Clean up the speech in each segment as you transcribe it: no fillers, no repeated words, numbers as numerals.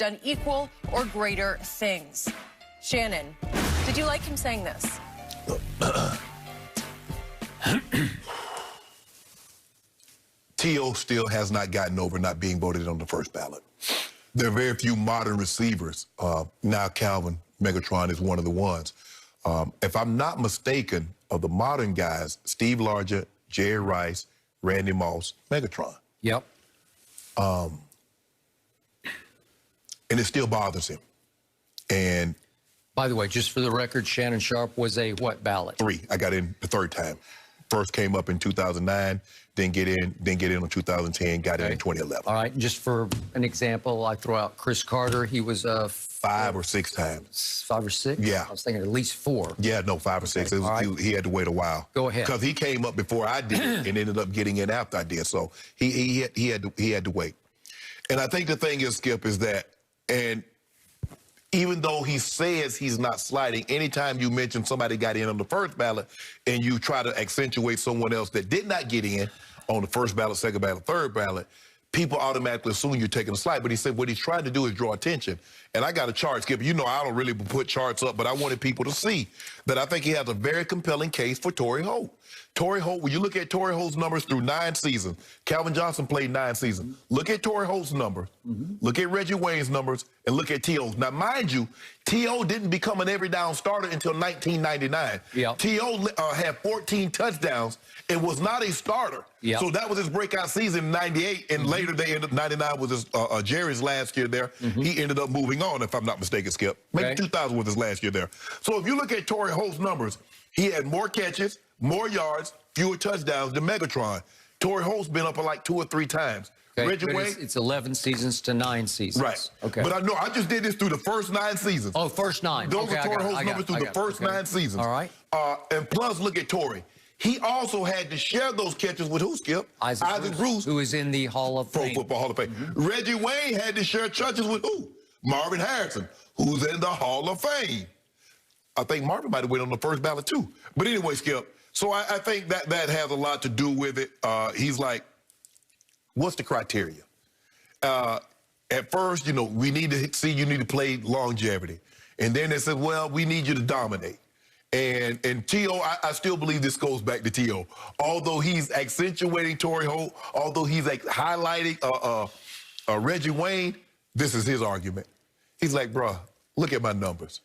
done equal or greater things. Shannon, did you like him saying this? T.O. still has not gotten over not being voted on the first ballot. There are very few modern receivers. Now Calvin Megatron is one of the ones. If I'm not mistaken, of the modern guys, Steve Largent, Jerry Rice, Randy Moss, Megatron. Yep. And it still bothers him. And by the way, just for the record, Shannon Sharpe was a what ballot? 3. I got in the 3rd time. First came up in 2009, then get in in 2010, got in 2011. All right, just for an example, I throw out Chris Carter. He was 5 or 6 times. 5 or 6? Yeah. I was thinking at least 4. Yeah, no, 5 or 6. Okay. He had to wait a while. Go ahead. Because he came up before I did and ended up getting in after I did. So he had to wait. And I think the thing is, Skip, is that, and even though he says he's not sliding, anytime you mention somebody got in on the first ballot and you try to accentuate someone else that did not get in on the first ballot, second ballot, third ballot, people automatically assume you're taking a slide. But he said what he's trying to do is draw attention. And I got a chart, Skip. You know I don't really put charts up, but I wanted people to see that I think he has a very compelling case for Torrey Holt. Torrey Holt, when you look at Torrey Holt's numbers through 9 seasons, Calvin Johnson played 9 seasons. Look at Torrey Holt's numbers, look at Reggie Wayne's numbers, and look at T.O.'s. Now, mind you, T.O. didn't become an every down starter until 1999. Yep. T.O. had 14 touchdowns and was not a starter. Yep. So that was his breakout season in 98, and later they ended up, 99 was his, Jerry's last year there. He ended up moving on, if I'm not mistaken, Skip. Maybe 2000 was his last year there. So if you look at Torrey Holt's numbers, he had more catches, more yards, fewer touchdowns than Megatron. Torrey Holt's been up like 2 or 3 times. Okay, Reggie Wayne, it's 11 seasons to 9 seasons. right. Okay. But I know I just did this through the first 9 seasons. Oh, first 9. Those okay, are Torrey Holt's numbers through the first 9 seasons. All right. And plus, look at Torrey. He also had to share those catches with who, Skip? Isaac Bruce, who is in the Hall of Fame. Pro Football Hall of Fame. Reggie Wayne had to share touches with who? Marvin Harrison, who's in the Hall of Fame. I think Marvin might have went on the first ballot too. But anyway, Skip, so I think that has a lot to do with it. He's like, what's the criteria? At first, you know, we need to see you need to play longevity. And then they said, well, we need you to dominate. And T.O., I still believe this goes back to T.O. Although he's accentuating Torrey Holt, although he's like highlighting Reggie Wayne, this is his argument. He's like, bruh, look at my numbers.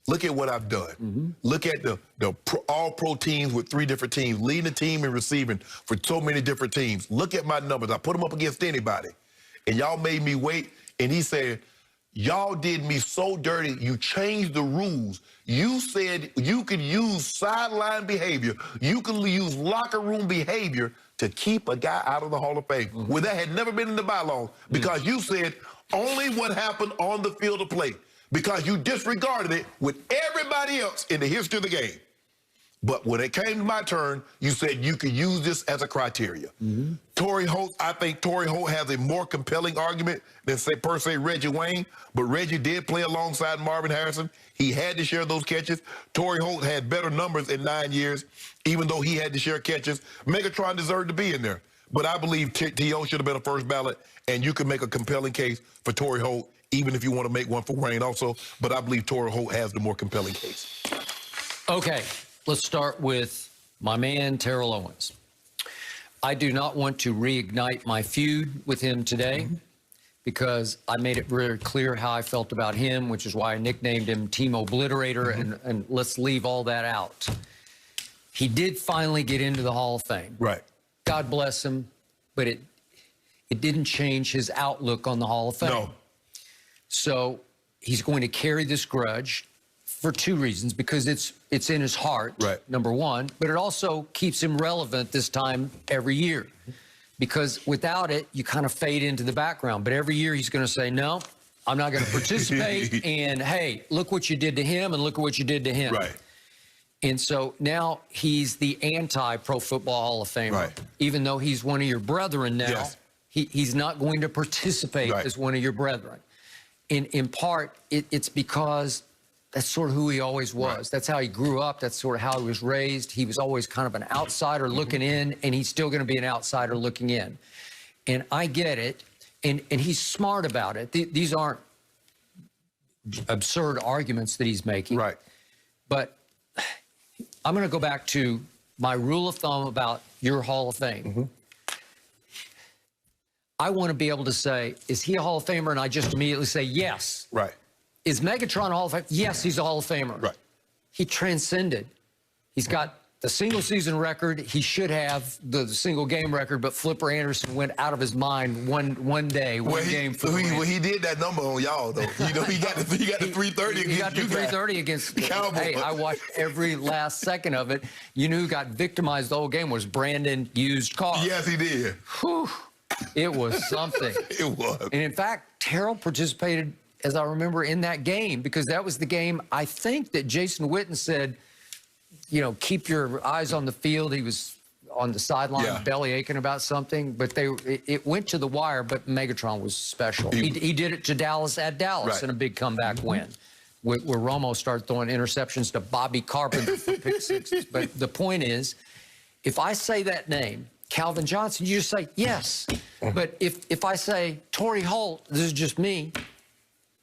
Look at what I've done. Look at the all-pro teams with 3 different teams, leading the team in receiving for so many different teams. Look at my numbers. I put them up against anybody. And y'all made me wait. And he said, y'all did me so dirty. You changed the rules. You said you could use sideline behavior. You could use locker room behavior to keep a guy out of the Hall of Fame. Well, that had never been in the bylaws because you said only what happened on the field of play, because you disregarded it with everybody else in the history of the game. But when it came to my turn, you said you could use this as a criteria. Torrey Holt, I think Torrey Holt has a more compelling argument than, per se, Reggie Wayne. But Reggie did play alongside Marvin Harrison. He had to share those catches. Torrey Holt had better numbers in 9 years, even though he had to share catches. Megatron deserved to be in there. But I believe T.O. should have been a first ballot, and you can make a compelling case for Torrey Holt, even if you want to make one for Wayne also. But I believe Torrey Holt has the more compelling case. Okay. Let's start with my man, Terrell Owens. I do not want to reignite my feud with him today because I made it very clear how I felt about him, which is why I nicknamed him Team Obliterator, and let's leave all that out. He did finally get into the Hall of Fame. Right. God bless him, but it didn't change his outlook on the Hall of Fame. No. So he's going to carry this grudge for 2 reasons, because it's in his heart, right, number one, but it also keeps him relevant this time every year, because without it, you kind of fade into the background. But every year he's going to say, no, I'm not going to participate, and hey, look what you did to him, and look at what you did to him. Right. And so now he's the anti-Pro Football Hall of Famer. Right. Even though he's one of your brethren now, yes, he's not going to participate as one of your brethren. In part, it's because that's sort of who he always was. Right. That's how he grew up. That's sort of how he was raised. He was always kind of an outsider looking in, and he's still going to be an outsider looking in. And I get it, and he's smart about it. These aren't absurd arguments that he's making. Right. But I'm going to go back to my rule of thumb about your Hall of Fame. Mm-hmm. I want to be able to say, is he a Hall of Famer? And I just immediately say yes. Right. Is Megatron a Hall of Famer? Yes, he's a Hall of Famer. Right. He transcended. He's got the single season record. He should have the single game record, but Flipper Anderson went out of his mind one day, game for the Well, he did that number on y'all, though. You know, he got the 330 against He got the you 330 against Cowboys. Hey, I watched every last second of it. You know who got victimized the whole game was Brandon Used Car. Yes, he did. Whew. It was something. It was. And in fact, Terrell participated, as I remember, in that game, because that was the game, I think, that Jason Witten said, you know, keep your eyes on the field. He was on the sideline, belly aching about something, but it went to the wire, but Megatron was special. He did it to Dallas at Dallas in a big comeback win, where Romo started throwing interceptions to Bobby Carpenter for pick sixes. But the point is, if I say that name, Calvin Johnson, you just say yes. But if I say Torrey Holt, this is just me,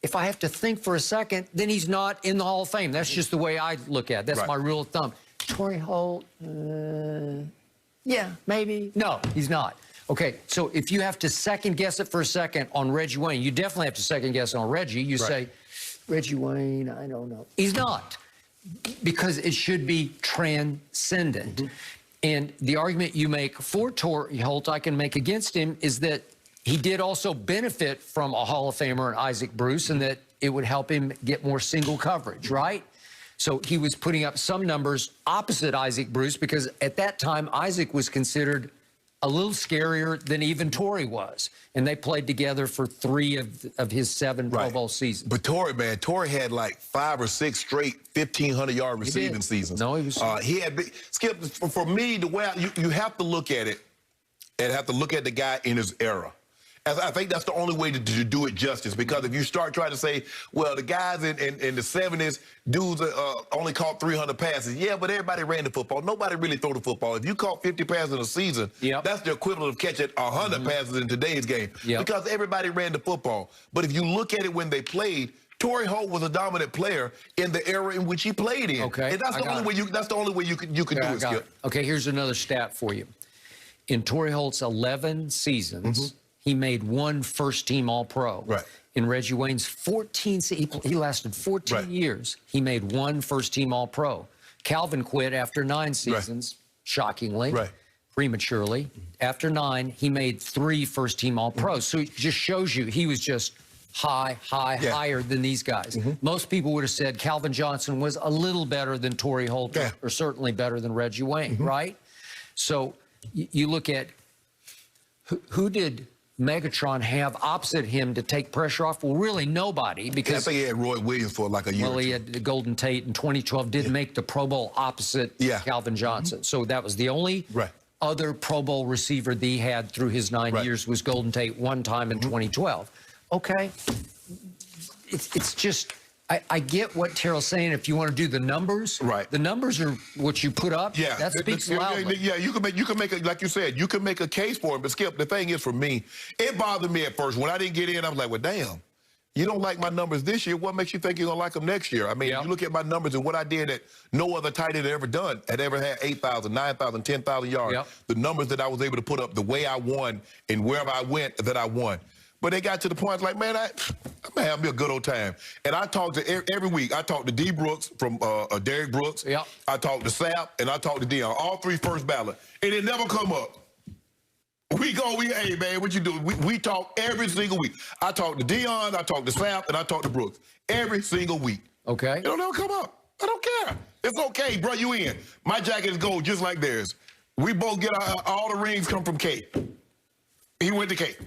if I have to think for a second, then he's not in the Hall of Fame. That's just the way I look at it. That's my rule of thumb. Torrey Holt, yeah, maybe. No, he's not. Okay, so if you have to second guess it for a second on Reggie Wayne, you definitely have to second guess on Reggie. You say, Reggie Wayne, I don't know. He's not, because it should be transcendent. And the argument you make for Torrey Holt, I can make against him, is that he did also benefit from a Hall of Famer, Isaac Bruce, and that it would help him get more single coverage, right? So he was putting up some numbers opposite Isaac Bruce, because at that time, Isaac was considered a little scarier than even Torrey was. And they played together for 3 of his 7 Pro Bowl seasons. But Torrey had like 5 or 6 straight 1,500-yard receiving seasons. No, he was. He had big, Skip, for me, the way you have to look at it, and have to look at the guy in his era. I think that's the only way to do it justice, because if you start trying to say, well, the guys in the 70s, dudes only caught 300 passes. Yeah, but everybody ran the football. Nobody really threw the football. If you caught 50 passes in a season, that's the equivalent of catching 100 passes in today's game, because everybody ran the football. But if you look at it when they played, Torrey Holt was a dominant player in the era in which he played in. Okay, and that's the only way you can do it, Skip. Okay, here's another stat for you. In Torrey Holt's 11 seasons, he made 1 first-team All-Pro. Right. In Reggie Wayne's 14, he lasted 14 years. He made 1 first-team All-Pro. Calvin quit after 9 seasons, shockingly, prematurely. After 9, he made 3 first-team All-Pros. So it just shows you he was just higher than these guys. Most people would have said Calvin Johnson was a little better than Torrey Holt, or certainly better than Reggie Wayne, right? So you look at who did Megatron have opposite him to take pressure off? Well, really nobody, because I think he had Roy Williams for like a year. Well, he had the Golden Tate in 2012, didn't make the Pro Bowl opposite Calvin Johnson. So that was the only other Pro Bowl receiver that he had through his 9 years was Golden Tate one time in 2012. Okay, it's just, I get what Terrell's saying. If you want to do the numbers, the numbers are what you put up. Yeah, that speaks loudly. Yeah, you can make a, like you said, you can make a case for it. But Skip, the thing is, for me, it bothered me at first when I didn't get in. I was like, well, damn, you don't like my numbers this year. What makes you think you're gonna like them next year? I mean, you look at my numbers and what I did that no other tight end had ever done, had ever had 8,000, 9,000, 10,000 yards. The numbers that I was able to put up, the way I won, and wherever I went, that I won. But they got to the point like, man, I'm gonna have me a good old time. And I talked to every week. I talked to D. Brooks from Derrick Brooks. I talked to Sapp, and I talked to Dion. All 3 first ballot, and it never come up. Hey man, what you do? We talk every single week. I talk to Dion, I talk to Sapp, and I talk to Brooks every single week. Okay. It don't never come up. I don't care. It's okay, bro. You in? My jacket is gold, just like theirs. We both get all the rings come from K. He went to K.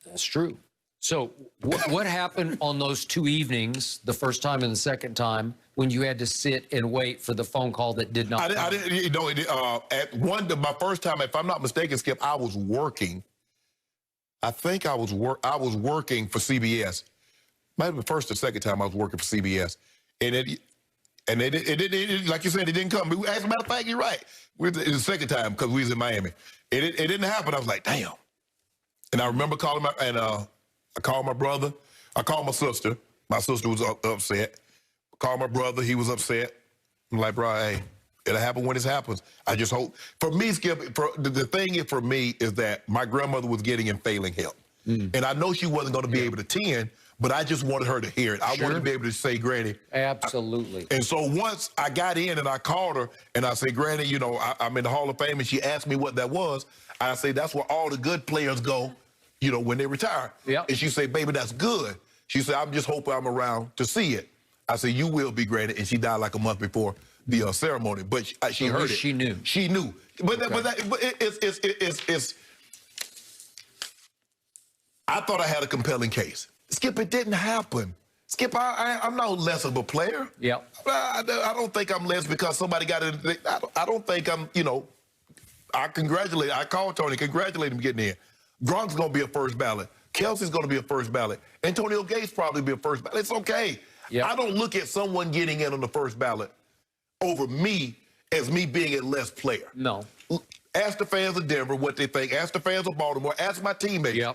That's true. So what happened on those 2 evenings, the first time and the second time, when you had to sit and wait for the phone call that did not come? I didn't, you know, my first time, if I'm not mistaken, Skip, I was working. I think I was working for CBS. Might have been the first or second time I was working for CBS. And it like you said, it didn't come. As a matter of fact, you're right. It was the second time because we was in Miami. It didn't happen. I was like, damn. And I remember calling I called my brother. I called my sister. My sister was upset. Called my brother. He was upset. I'm like, bro, hey, it'll happen when it happens. I just hope. For me, Skip, the thing is for me is that my grandmother was getting and failing help. And I know she wasn't going to be able to attend, but I just wanted her to hear it. I wanted to be able to say, Granny. Absolutely. And so once I got in and I called her and I said, Granny, you know, I'm in the Hall of Fame, and she asked me what that was. I say, that's where all the good players go, you know, when they retire. Yep. And she said, baby, that's good. She said, I'm just hoping I'm around to see it. I said, you will be, Granny. And she died like a month before the ceremony, but she heard it. She knew. She knew. But it's I thought I had a compelling case. Skip, it didn't happen. Skip, I'm no less of a player. Yep. I don't think I'm less because somebody got it. I don't think I'm, you know, I called Tony, congratulate him getting in. Gronk's going to be a first ballot. Kelsey's going to be a first ballot. Antonio Gates probably be a first ballot. It's okay. Yep. I don't look at someone getting in on the first ballot over me as me being a less player. No. Ask the fans of Denver what they think. Ask the fans of Baltimore. Ask my teammates. Yep.